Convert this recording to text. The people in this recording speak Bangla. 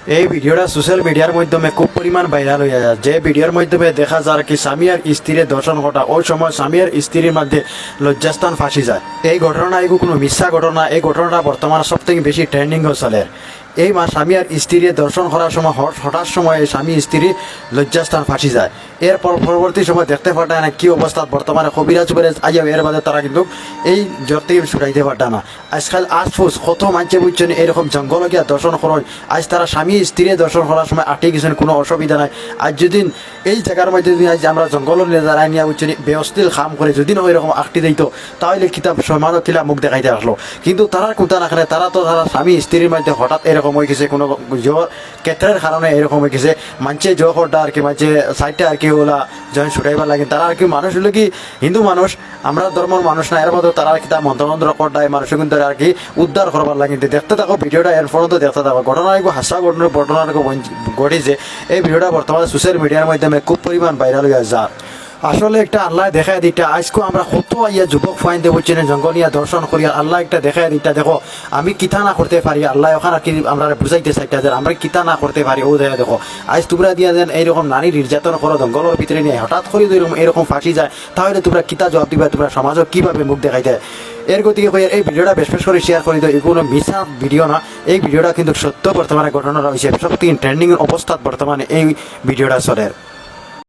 এই ভিডিওটা সোশ্যাল মিডিয়ার মাধ্যমে খুব পরিমাণ ভাইরাল হয়ে যায়। যে ভিডিওর মাধ্যমে দেখা যায় কি স্বামী আর স্ত্রীর দর্শন ঘটা, ওই সময় স্বামী আর স্ত্রীর মধ্যে লজ্জাস্থান ফাঁসি যায়। এই ঘটনা এগুলো কোনো মিথ্যা ঘটনা, এই ঘটনাটা বর্তমানে সব থেকে বেশি ট্রেন্ডিং চলে। এই স্বামী আর স্ত্রীর দর্শন করার সময় হঠাৎ সময় স্বামী স্ত্রী লজ্জাস্থান ফাঁসি যায়। এরপর পরবর্তী সময় দেখতে পাঠায় না কি অবস্থা বর্তমানে কবিরাজ করে আইয়া, এর বাদে তারা কিন্তু এই জ্বর থেকে ছুটাইতে পারত না। আজকাল আশফুস কত মানছে বুঝছেন এরকম জঙ্গল গিয়া দর্শন করেন। আজ তারা স্বামী স্ত্রী দর্শন করার সময় আটে গেছেন, কোনো অসুবিধা নাই। আজ যদি এই জায়গার মধ্যে যদি আজ আমরা জঙ্গল দাঁড়ায় নিয়ে বুঝছেন ব্যবস্থিত খাম করে যদি না ওইরকম আটটি দিত, তাহলে কিতাব সমাজ কিলা মুখ দেখাইতে আসলো। কিন্তু তারা কোথা না খানে, তারা স্বামী স্ত্রীর মধ্যে হঠাৎ এরকম হয়ে গেছে, কোনো জ্বর ক্ষেত্রের কারণে এরকম হয়ে গেছে। মানছে জ্বর করটা আর কি, মানছে সাইডটা আর কি ওলা যখন ছুটাইবার লাগে। তারা আর কি মানুষ হলো কি হিন্দু মানুষ, আমরা ধর্মের মানুষ না, এর মধ্যে তারা আর কি তার মন্ত্রমন্ত্র করটায় মানুষ কিন্তু আর কি উদ্ধার করবার লাগে। দেখতে থাকো ভিডিওটা, এর পর্যন্ত দেখতে থাকো। ঘটনা হাসা ঘটনা ঘটেছে। এই ভিডিওটা বর্তমানে সোশ্যাল মিডিয়ার মাধ্যমে খুব পরিমাণ ভাইরাল হয়ে যায়। আসলে একটা আল্লাহ দেখায় দিটা, আজকে আমরা কত ইয়া যুবক ফাইন দেবছেন জঙ্গল ইয়া দর্শন করি, আল্লাহ একটা দেখায় দিটা। দেখো আমি কিতা না করতে পারি, আল্লাহ ওখানে কি আমরা বুঝাইতে চাইটা যে আমরা কিতা না করতে পারি। ও দেখা দেখো আজ তোমরা দিয়া দেন এইরকম নারী নির্যাতন করো জঙ্গলের ভিতরে নিয়ে, হঠাৎ করে এরকম ফাঁসি যায়, তাহলে তোমরা কিতা জবাব দিবা, তোমরা সমাজও কিভাবে মুখ দেখাই দেয়। এর গতিকে এই ভিডিওটা বেশ করে শেয়ার করে দিও। এগুলো মিশা ভিডিও না, এই ভিডিওটা কিন্তু সত্য বর্তমানে ঘটনা রয়েছে, সব থেকে ট্রেন্ডিং অবস্থাত বর্তমানে এই ভিডিওটা চলে।